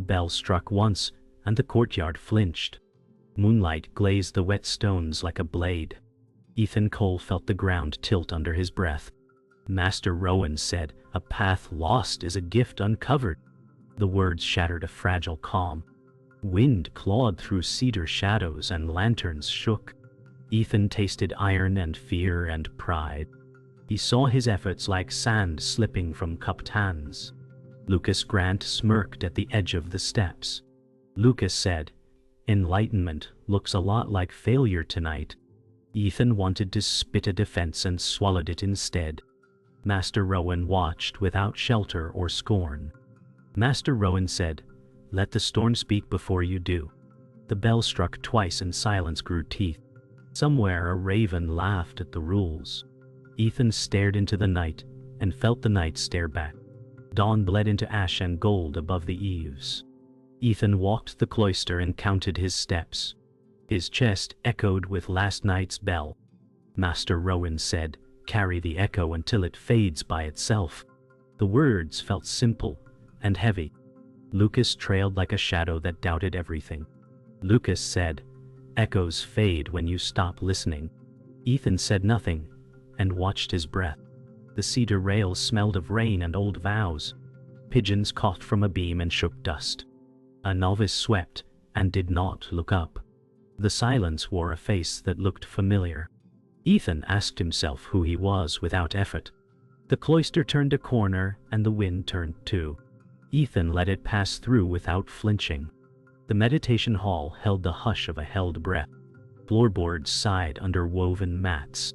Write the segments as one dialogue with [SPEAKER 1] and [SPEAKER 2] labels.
[SPEAKER 1] bell struck once, and the courtyard flinched. Moonlight glazed the wet stones like a blade. Ethan Cole felt the ground tilt under his breath. Master Rowan said, "A path lost is a gift uncovered." The words shattered a fragile calm. Wind clawed through cedar shadows and lanterns shook. Ethan tasted iron and fear and pride. He saw his efforts like sand slipping from cupped hands. Lucas Grant smirked at the edge of the steps. Lucas said, "Enlightenment looks a lot like failure tonight." Ethan wanted to spit a defense and swallowed it instead. Master Rowan watched without shelter or scorn. Master Rowan said, "Let the storm speak before you do." The bell struck twice and silence grew teeth. Somewhere a raven laughed at the rules. Ethan stared into the night and felt the night stare back. Dawn bled into ash and gold above the eaves. Ethan walked the cloister and counted his steps. His chest echoed with last night's bell. Master Rowan said, "Carry the echo until it fades by itself." The words felt simple and heavy. Lucas trailed like a shadow that doubted everything. Lucas said, "Echoes fade when you stop listening." Ethan said nothing and watched his breath. The cedar rails smelled of rain and old vows. Pigeons coughed from a beam and shook dust. A novice swept and did not look up. The silence wore a face that looked familiar. Ethan asked himself who he was without effort. The cloister turned a corner and the wind turned too. Ethan let it pass through without flinching. The meditation hall held the hush of a held breath. Floorboards sighed under woven mats.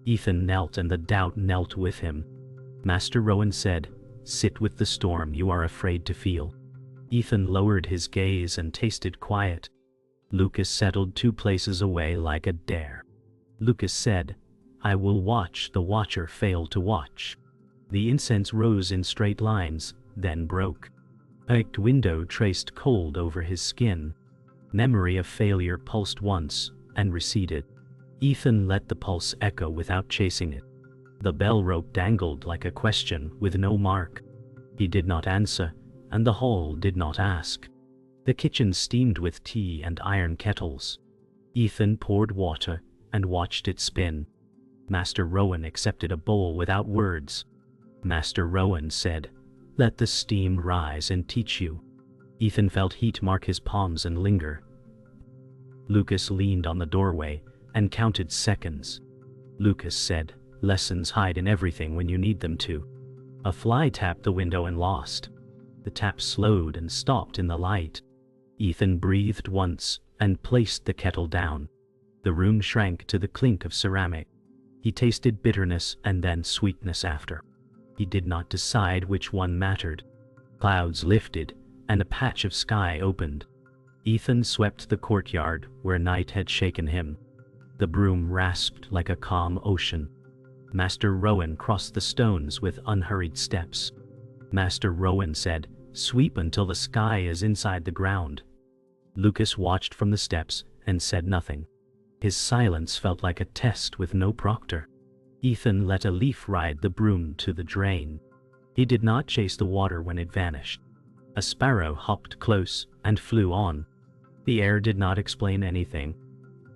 [SPEAKER 1] Ethan knelt and the doubt knelt with him. Master Rowan said, "Sit with the storm you are afraid to feel." Ethan lowered his gaze and tasted quiet. Lucas settled 2 places away like a dare. Lucas said, "I will watch the watcher fail to watch." The incense rose in straight lines, then broke. A window traced cold over his skin. Memory of failure pulsed once and receded. Ethan let the pulse echo without chasing it. The bell rope dangled like a question with no mark. He did not answer, and the hall did not ask. The kitchen steamed with tea and iron kettles. Ethan poured water and watched it spin. Master Rowan accepted a bowl without words. Master Rowan said, "Let the steam rise and teach you." Ethan felt heat mark his palms and linger. Lucas leaned on the doorway and counted seconds. Lucas said, "Lessons hide in everything when you need them to." A fly tapped the window and lost. The tap slowed and stopped in the light. Ethan breathed once and placed the kettle down. The room shrank to the clink of ceramic. He tasted bitterness and then sweetness after. He did not decide which one mattered. Clouds lifted and a patch of sky opened. Ethan swept the courtyard where night had shaken him. The broom rasped like a calm ocean. Master Rowan crossed the stones with unhurried steps. Master Rowan said, "Sweep until the sky is inside the ground." Lucas watched from the steps and said nothing. His silence felt like a test with no proctor. Ethan let a leaf ride the broom to the drain. He did not chase the water when it vanished. A sparrow hopped close and flew on. The air did not explain anything.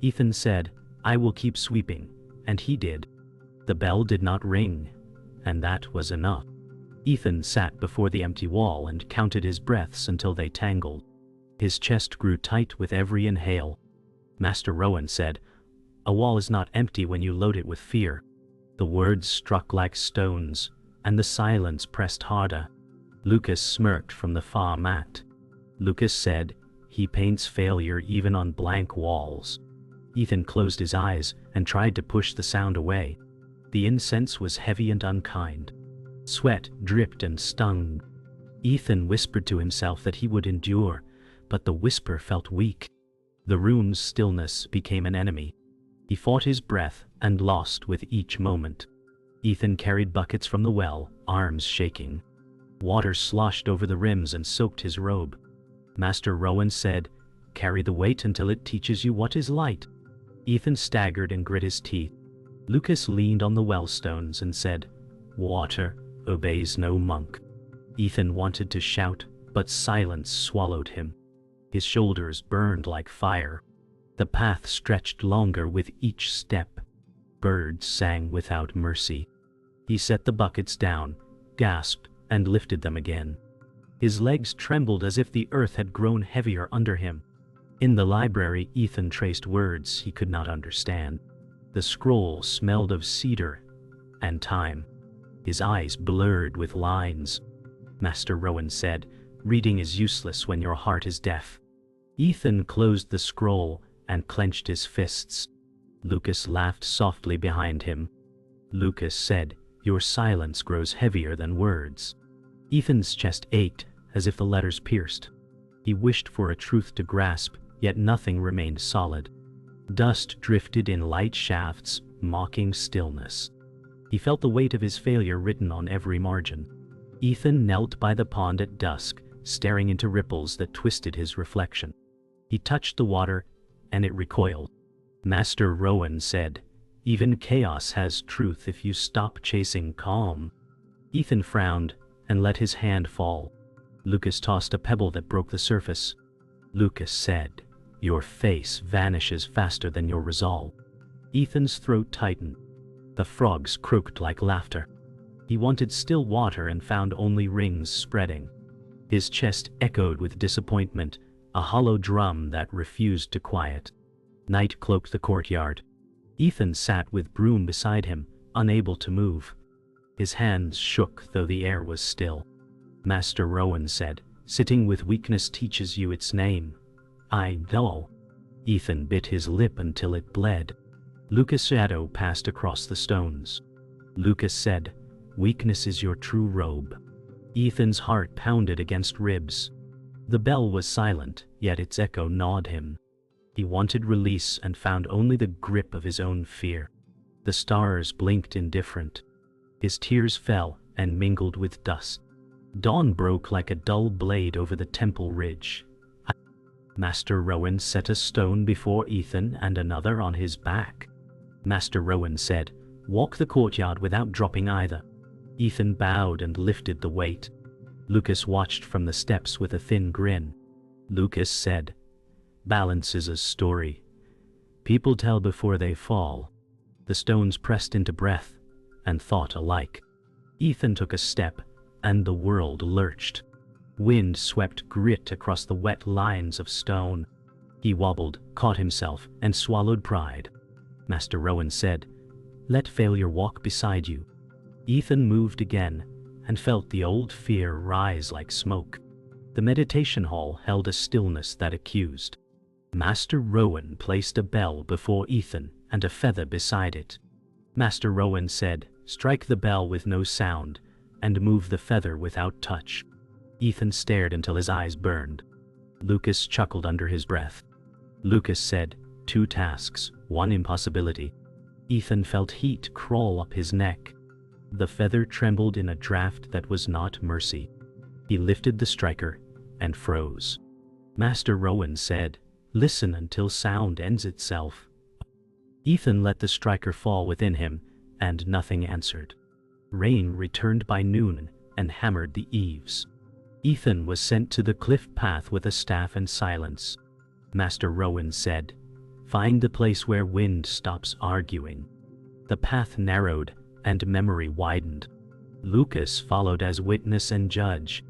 [SPEAKER 1] Ethan said, "I will keep sweeping," and he did. The bell did not ring, and that was enough. Ethan sat before the empty wall and counted his breaths until they tangled. His chest grew tight with every inhale. Master Rowan said, "A wall is not empty when you load it with fear." The words struck like stones, and the silence pressed harder. Lucas smirked from the far mat. Lucas said, "He paints failure even on blank walls." Ethan closed his eyes and tried to push the sound away. The incense was heavy and unkind. Sweat dripped and stung. Ethan whispered to himself that he would endure, but the whisper felt weak. The room's stillness became an enemy. He fought his breath and lost with each moment. Ethan carried buckets from the well, arms shaking. Water sloshed over the rims and soaked his robe. Master Rowan said, "Carry the weight until it teaches you what is light." Ethan staggered and grit his teeth. Lucas leaned on the well stones and said, "Water obeys no monk." Ethan wanted to shout, but silence swallowed him. His shoulders burned like fire. The path stretched longer with each step. Birds sang without mercy. He set the buckets down, gasped, and lifted them again. His legs trembled as if the earth had grown heavier under him. In the library, Ethan traced words he could not understand. The scroll smelled of cedar and time. His eyes blurred with lines. Master Rowan said, "Reading is useless when your heart is deaf." Ethan closed the scroll and clenched his fists. Lucas laughed softly behind him. Lucas said, "Your silence grows heavier than words." Ethan's chest ached as if the letters pierced. He wished for a truth to grasp, yet nothing remained solid. Dust drifted in light shafts, mocking stillness. He felt the weight of his failure written on every margin. Ethan knelt by the pond at dusk, staring into ripples that twisted his reflection. He touched the water, and it recoiled. Master Rowan said, "Even chaos has truth if you stop chasing calm." Ethan frowned and let his hand fall. Lucas tossed a pebble that broke the surface. Lucas said, "Your face vanishes faster than your resolve." Ethan's throat tightened. The frogs croaked like laughter. He wanted still water and found only rings spreading. His chest echoed with disappointment, a hollow drum that refused to quiet. Night cloaked the courtyard. Ethan sat with broom beside him, unable to move. His hands shook though the air was still. Master Rowan said, "Sitting with weakness teaches you its name." "I know." Ethan bit his lip until it bled. Lucas' shadow passed across the stones. Lucas said, "Weakness is your true robe." Ethan's heart pounded against ribs. The bell was silent, yet its echo gnawed him. He wanted release and found only the grip of his own fear. The stars blinked indifferent. His tears fell and mingled with dust. Dawn broke like a dull blade over the temple ridge. Master Rowan set a stone before Ethan and another on his back. Master Rowan said, "Walk the courtyard without dropping either." Ethan bowed and lifted the weight. Lucas watched from the steps with a thin grin. Lucas said, "Balance is a story. People tell before they fall." The stones pressed into breath and thought alike. Ethan took a step, and the world lurched. Wind swept grit across the wet lines of stone. He wobbled, caught himself, and swallowed pride. Master Rowan said, "Let failure walk beside you." Ethan moved again and felt the old fear rise like smoke. The meditation hall held a stillness that accused. Master Rowan placed a bell before Ethan and a feather beside it. Master Rowan said, "Strike the bell with no sound and move the feather without touch." Ethan stared until his eyes burned. Lucas chuckled under his breath. Lucas said, "Two tasks, one impossibility." Ethan felt heat crawl up his neck. The feather trembled in a draft that was not mercy. He lifted the striker and froze. Master Rowan said, "Listen until sound ends itself." Ethan let the striker fall within him, and nothing answered. Rain returned by noon and hammered the eaves. Ethan was sent to the cliff path with a staff and silence. Master Rowan said, "Find the place where wind stops arguing." The path narrowed and memory widened. Lucas followed as witness and judge.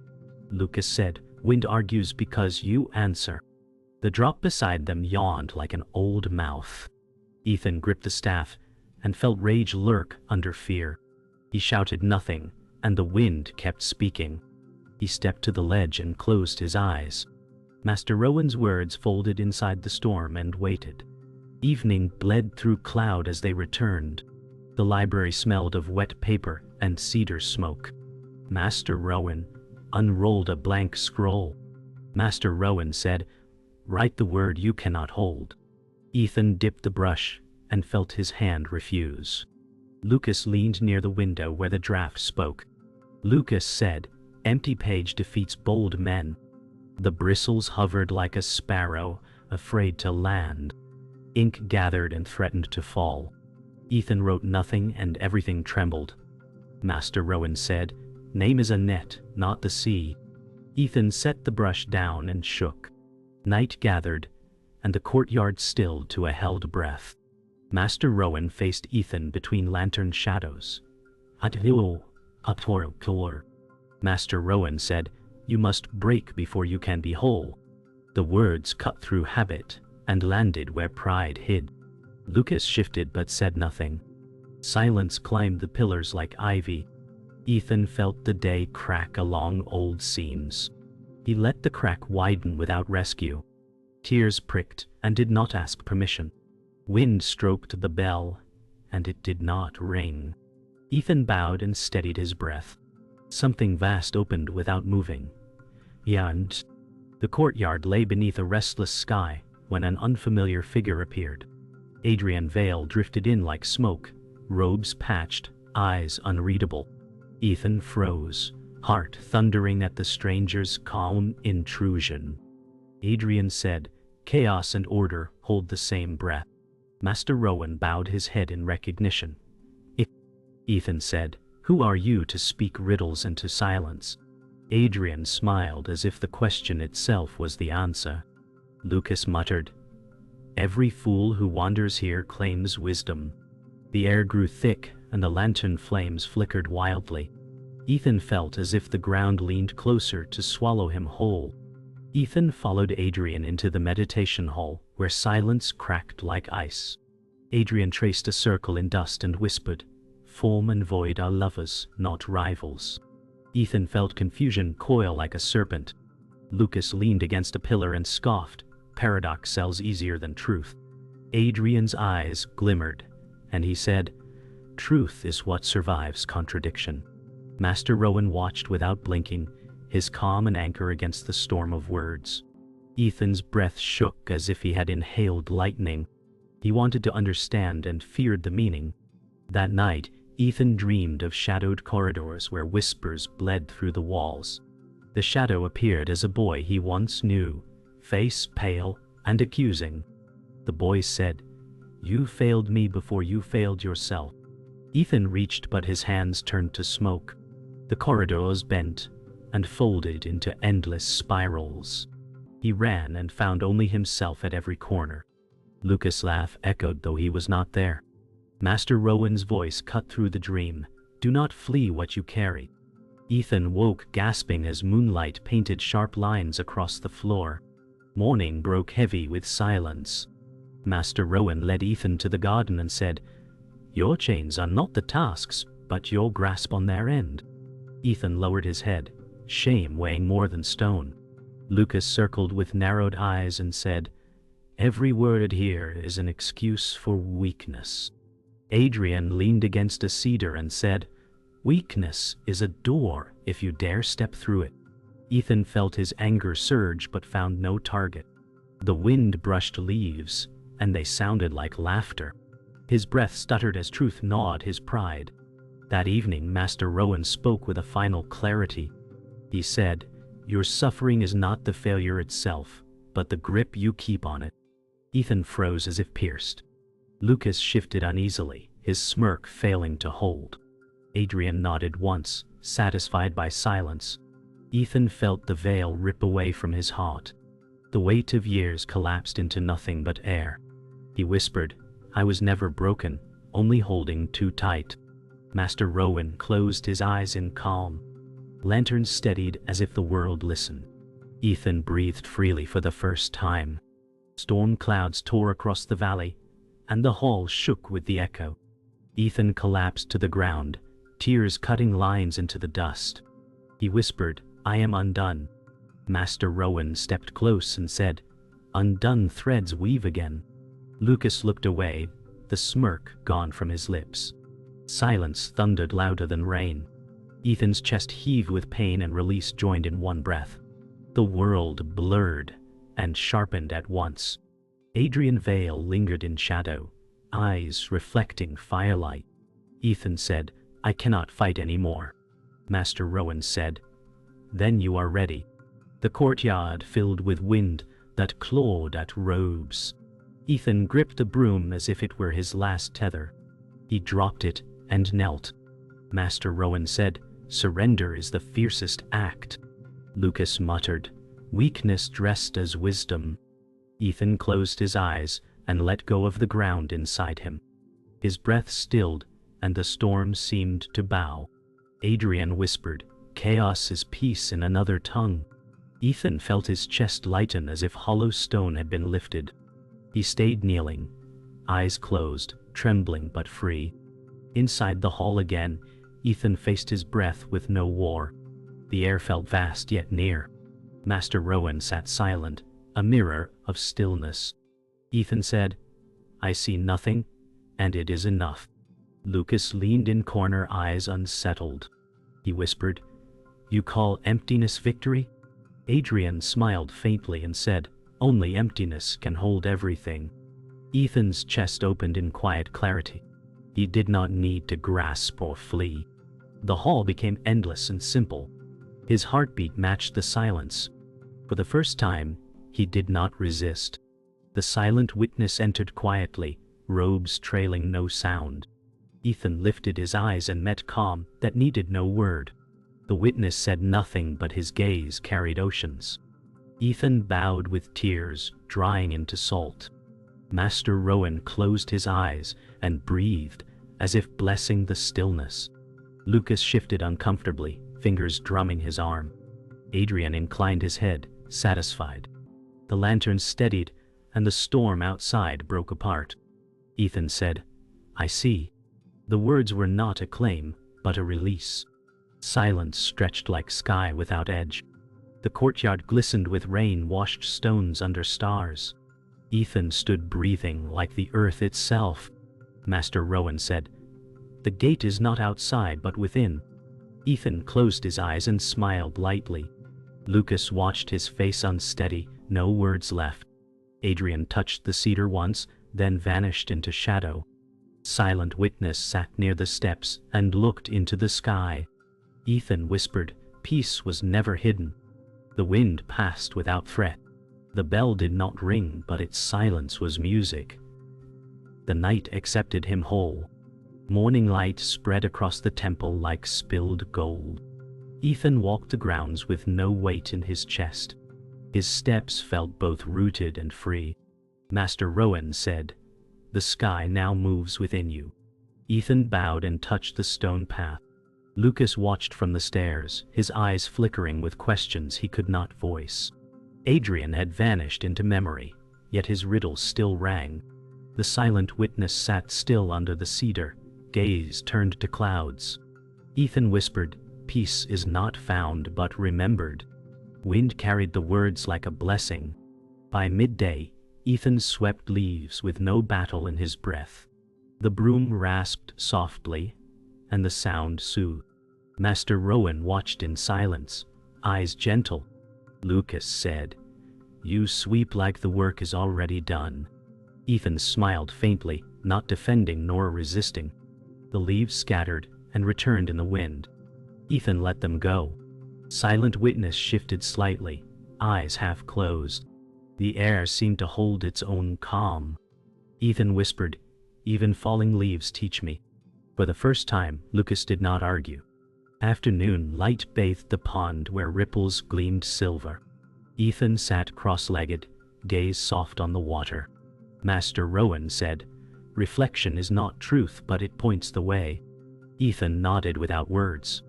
[SPEAKER 1] Lucas said, "Wind argues because you answer." The drop beside them yawned like an old mouth. Ethan gripped the staff and felt rage lurk under fear. He shouted nothing, and the wind kept speaking. He stepped to the ledge and closed his eyes. Master Rowan's words folded inside the storm and waited. Evening bled through cloud as they returned. The library smelled of wet paper and cedar smoke. Master Rowan unrolled a blank scroll. Master Rowan said, "Write the word you cannot hold." Ethan dipped the brush and felt his hand refuse. Lucas leaned near the window where the draft spoke. Lucas said, "Empty page defeats bold men." The bristles hovered like a sparrow, afraid to land. Ink gathered and threatened to fall. Ethan wrote nothing and everything trembled. Master Rowan said, "Name is a net, not the sea." Ethan set the brush down and shook. Night gathered, and the courtyard stilled to a held breath. Master Rowan faced Ethan between lantern shadows. Master Rowan said, "You must break before you can be whole." The words cut through habit and landed where pride hid. Lucas shifted but said nothing. Silence climbed the pillars like ivy. Ethan felt the day crack along old seams. He let the crack widen without rescue. Tears pricked and did not ask permission. Wind stroked the bell, and it did not ring. Ethan bowed and steadied his breath. Something vast opened without moving. And the courtyard lay beneath a restless sky when an unfamiliar figure appeared. Adrian Vale drifted in like smoke, robes patched, eyes unreadable. Ethan froze, heart thundering at the stranger's calm intrusion. Adrian said, "Chaos and order hold the same breath." Master Rowan bowed his head in recognition. Ethan said, "Who are you to speak riddles into silence?" Adrian smiled as if the question itself was the answer. Lucas muttered, "Every fool who wanders here claims wisdom." The air grew thick and the lantern flames flickered wildly. Ethan felt as if the ground leaned closer to swallow him whole. Ethan followed Adrian into the meditation hall, where silence cracked like ice. Adrian traced a circle in dust and whispered, "Form and void are lovers, not rivals." Ethan felt confusion coil like a serpent. Lucas leaned against a pillar and scoffed, "Paradox sells easier than truth." Adrian's eyes glimmered, and he said, "Truth is what survives contradiction." Master Rowan watched without blinking, his calm an anchor against the storm of words. Ethan's breath shook as if he had inhaled lightning. He wanted to understand and feared the meaning. That night, Ethan dreamed of shadowed corridors where whispers bled through the walls. The shadow appeared as a boy he once knew, face pale and accusing. The boy said, "You failed me before you failed yourself." Ethan reached, but his hands turned to smoke. The corridors bent and folded into endless spirals. He ran and found only himself at every corner. Lucas' laugh echoed though he was not there. Master Rowan's voice cut through the dream, "Do not flee what you carry." Ethan woke gasping as moonlight painted sharp lines across the floor. Morning broke heavy with silence. Master Rowan led Ethan to the garden and said, "Your chains are not the tasks, but your grasp on their end." Ethan lowered his head, shame weighing more than stone. Lucas circled with narrowed eyes and said, "Every word here is an excuse for weakness." Adrian leaned against a cedar and said, "Weakness is a door if you dare step through it." Ethan felt his anger surge but found no target. The wind brushed leaves, and they sounded like laughter. His breath stuttered as truth gnawed his pride. That evening, Master Rowan spoke with a final clarity. He said, "Your suffering is not the failure itself, but the grip you keep on it." Ethan froze as if pierced. Lucas shifted uneasily, his smirk failing to hold. Adrian nodded once, satisfied by silence. Ethan felt the veil rip away from his heart. The weight of years collapsed into nothing but air. He whispered, "I was never broken, only holding too tight." Master Rowan closed his eyes in calm. Lanterns steadied as if the world listened. Ethan breathed freely for the first time. Storm clouds tore across the valley, and the hall shook with the echo. Ethan collapsed to the ground, tears cutting lines into the dust. He whispered, "I am undone." Master Rowan stepped close and said, "Undone threads weave again." Lucas looked away, the smirk gone from his lips. Silence thundered louder than rain. Ethan's chest heaved with pain and release joined in one breath. The world blurred and sharpened at once. Adrian Vale lingered in shadow, eyes reflecting firelight. Ethan said, "I cannot fight any more." Master Rowan said, "Then you are ready." The courtyard filled with wind that clawed at robes. Ethan gripped a broom as if it were his last tether. He dropped it and knelt. Master Rowan said, "Surrender is the fiercest act." Lucas muttered, "Weakness dressed as wisdom." Ethan closed his eyes and let go of the ground inside him. His breath stilled, and the storm seemed to bow. Adrian whispered, "Chaos is peace in another tongue." Ethan felt his chest lighten as if hollow stone had been lifted. He stayed kneeling, eyes closed, trembling but free. Inside the hall again, Ethan faced his breath with no war. The air felt vast yet near. Master Rowan sat silent, a mirror of stillness. Ethan said, "I see nothing, and it is enough." Lucas leaned in corner, eyes unsettled. He whispered, "You call emptiness victory?" Adrian smiled faintly and said, "Only emptiness can hold everything." Ethan's chest opened in quiet clarity. He did not need to grasp or flee. The hall became endless and simple. His heartbeat matched the silence. For the first time, he did not resist. The silent witness entered quietly, robes trailing no sound. Ethan lifted his eyes and met calm that needed no word. The witness said nothing, but his gaze carried oceans. Ethan bowed with tears drying into salt. Master Rowan closed his eyes and breathed, as if blessing the stillness. Lucas shifted uncomfortably, fingers drumming his arm. Adrian inclined his head, satisfied. The lantern steadied, and the storm outside broke apart. Ethan said, "I see." The words were not a claim, but a release. Silence stretched like sky without edge. The courtyard glistened with rain-washed stones under stars. Ethan stood breathing like the earth itself. Master Rowan said, "The gate is not outside but within." Ethan closed his eyes and smiled lightly. Lucas watched, his face unsteady, no words left. Adrian touched the cedar once, then vanished into shadow. Silent witness sat near the steps and looked into the sky. Ethan whispered, "Peace was never hidden." The wind passed without threat. The bell did not ring, but its silence was music. The night accepted him whole. Morning light spread across the temple like spilled gold. Ethan walked the grounds with no weight in his chest. His steps felt both rooted and free. Master Rowan said, "The sky now moves within you." Ethan bowed and touched the stone path. Lucas watched from the stairs, his eyes flickering with questions he could not voice. Adrian had vanished into memory, yet his riddle still rang. The silent witness sat still under the cedar, gaze turned to clouds. Ethan whispered, "Peace is not found but remembered." Wind carried the words like a blessing. By midday, Ethan swept leaves with no battle in his breath. The broom rasped softly, and the sound soothed. Master Rowan watched in silence, eyes gentle. Lucas said, "You sweep like the work is already done." Ethan smiled faintly, not defending nor resisting. The leaves scattered and returned in the wind. Ethan let them go. Silent witness shifted slightly, eyes half closed. The air seemed to hold its own calm. Ethan whispered, "Even falling leaves teach me." For the first time, Lucas did not argue. Afternoon light bathed the pond where ripples gleamed silver. Ethan sat cross-legged, gaze soft on the water. Master Rowan said, "Reflection is not truth, but it points the way." Ethan nodded without words.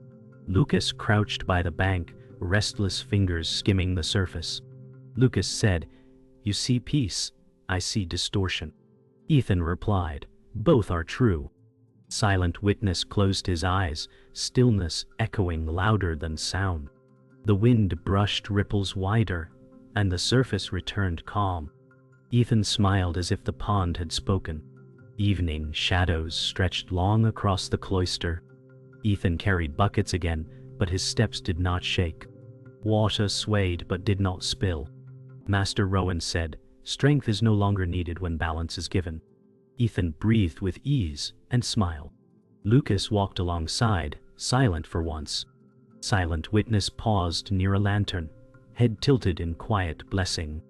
[SPEAKER 1] Lucas crouched by the bank, restless fingers skimming the surface. Lucas said, "You see peace, I see distortion." Ethan replied, "Both are true." Silent witness closed his eyes, stillness echoing louder than sound. The wind brushed ripples wider, and the surface returned calm. Ethan smiled as if the pond had spoken. Evening shadows stretched long across the cloister. Ethan carried buckets again, but his steps did not shake. Water swayed but did not spill. Master Rowan said, "Strength is no longer needed when balance is given." Ethan breathed with ease and smiled. Lucas walked alongside, silent for once. Silent witness paused near a lantern, head tilted in quiet blessing.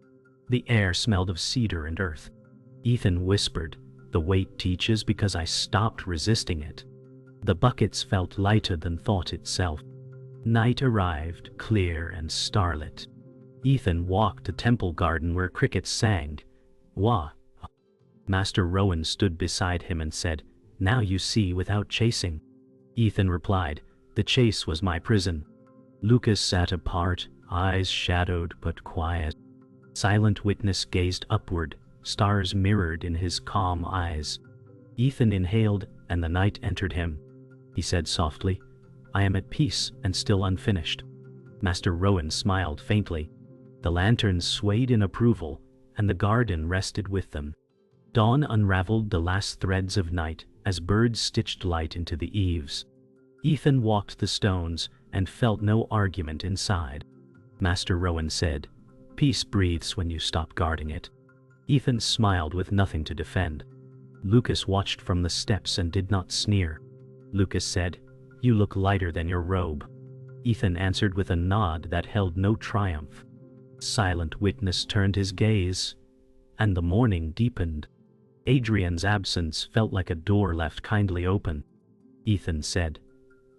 [SPEAKER 1] The air smelled of cedar and earth. Ethan whispered, "The weight teaches because I stopped resisting it." The buckets felt lighter than thought itself. Night arrived, clear and starlit. Ethan walked a temple garden where crickets sang. Wah! Master Rowan stood beside him and said, "Now you see without chasing." Ethan replied, "The chase was my prison." Lucas sat apart, eyes shadowed but quiet. Silent Witness gazed upward, stars mirrored in his calm eyes. Ethan inhaled, and the night entered him. He said softly, "I am at peace and still unfinished." Master Rowan smiled faintly. The lanterns swayed in approval, and the garden rested with them. Dawn unraveled the last threads of night as birds stitched light into the eaves. Ethan walked the stones and felt no argument inside. Master Rowan said, "Peace breathes when you stop guarding it." Ethan smiled with nothing to defend. Lucas watched from the steps and did not sneer. Lucas said, "You look lighter than your robe." Ethan answered with a nod that held no triumph. Silent Witness turned his gaze, and the morning deepened. Adrian's absence felt like a door left kindly open. Ethan said,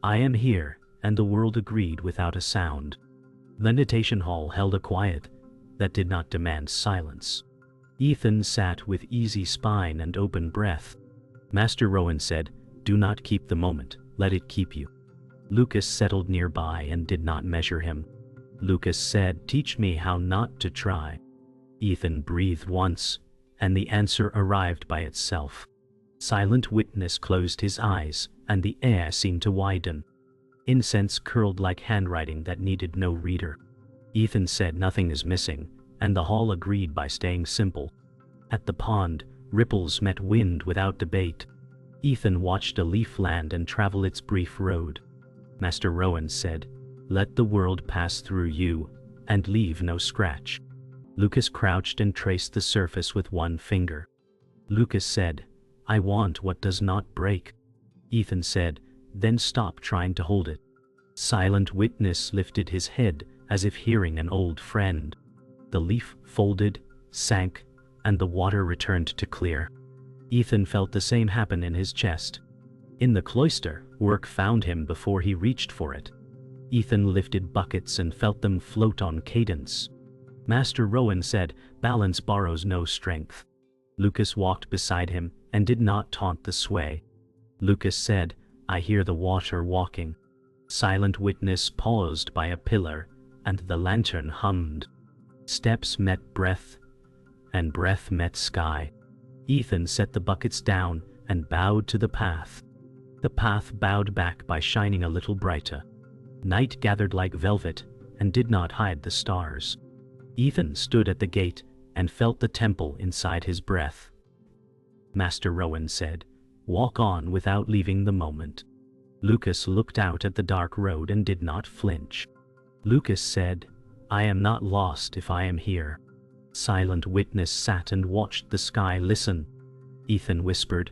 [SPEAKER 1] "I am here," and the world agreed without a sound. The meditation hall held a quiet that did not demand silence. Ethan sat with easy spine and open breath. Master Rowan said, "Do not keep the moment, let it keep you." Lucas settled nearby and did not measure him. Lucas said, "Teach me how not to try." Ethan breathed once, and the answer arrived by itself. Silent Witness closed his eyes, and the air seemed to widen. Incense curled like handwriting that needed no reader. Ethan said, "Nothing is missing," and the hall agreed by staying simple. At the pond, ripples met wind without debate. Ethan watched a leaf land and travel its brief road. Master Rowan said, "Let the world pass through you, and leave no scratch." Lucas crouched and traced the surface with one finger. Lucas said, "I want what does not break." Ethan said, "Then stop trying to hold it." Silent Witness lifted his head as if hearing an old friend. The leaf folded, sank, and the water returned to clear. Ethan felt the same happen in his chest. In the cloister, work found him before he reached for it. Ethan lifted buckets and felt them float on cadence. Master Rowan said, "Balance borrows no strength." Lucas walked beside him and did not taunt the sway. Lucas said, "I hear the water walking." Silent Witness paused by a pillar, and the lantern hummed. Steps met breath, and breath met sky. Ethan set the buckets down and bowed to the path. The path bowed back by shining a little brighter. Night gathered like velvet and did not hide the stars. Ethan stood at the gate and felt the temple inside his breath. Master Rowan said, "Walk on without leaving the moment." Lucas looked out at the dark road and did not flinch. Lucas said, "I am not lost if I am here." Silent Witness sat and watched the sky listen. Ethan whispered,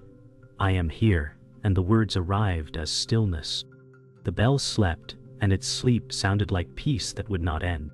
[SPEAKER 1] "I am here," and the words arrived as stillness. The bell slept, and its sleep sounded like peace that would not end.